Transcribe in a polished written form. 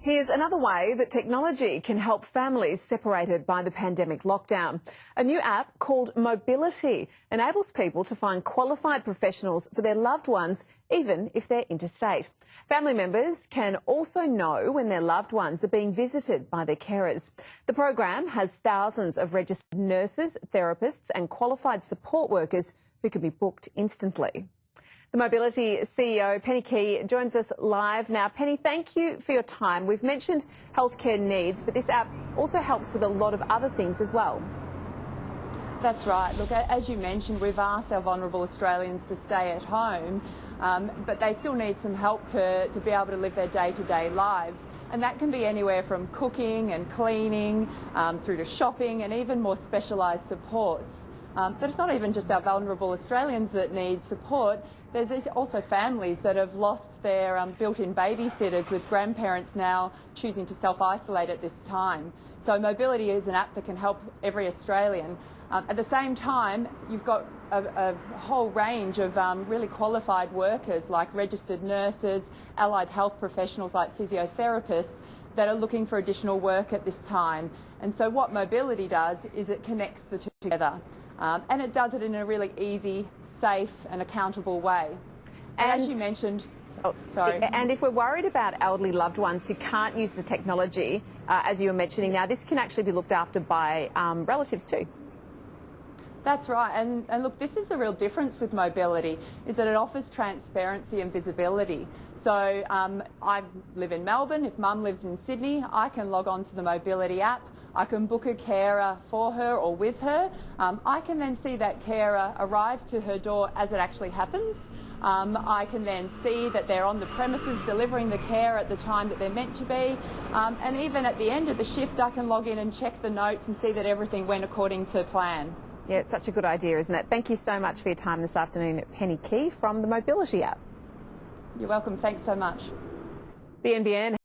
Here's another way that technology can help families separated by the pandemic lockdown. A new app called Mobility enables people to find qualified professionals for their loved ones, even if they're interstate. Family members can also know when their loved ones are being visited by their carers. The program has thousands of registered nurses, therapists and qualified support workers who can be booked instantly. The Mobility CEO, Penny Key, joins us live now. Penny, thank you for your time. We've mentioned healthcare needs, but this app also helps with a lot of other things as well. That's right. Look, as you mentioned, we've asked our vulnerable Australians to stay at home, but they still need some help to be able to live their day-to-day lives. And that can be anywhere from cooking and cleaning through to shopping and even more specialised supports. But it's not even just our vulnerable Australians that need support. There's also families that have lost their built-in babysitters, with grandparents now choosing to self-isolate at this time. So Mobility is an app that can help every Australian. At the same time, you've got a whole range of really qualified workers like registered nurses, allied health professionals like physiotherapists that are looking for additional work at this time. And so what Mobility does is it connects the two together. And it does it in a really easy, safe and accountable way. And as you mentioned... And if we're worried about elderly loved ones who can't use the technology, as you were mentioning now, this can actually be looked after by relatives too. That's right. And look, this is the real difference with Mobility, is that it offers transparency and visibility. So I live in Melbourne. If Mum lives in Sydney, I can log on to the Mobility app. I can book a carer for her or with her. I can then see that carer arrive to her door as it actually happens. I can then see that they're on the premises delivering the care at the time that they're meant to be. And even at the end of the shift, I can log in and check the notes and see that everything went according to plan. Yeah, it's such a good idea, isn't it? Thank you so much for your time this afternoon, Penny Key from the Mobility app. You're welcome. Thanks so much. The NBN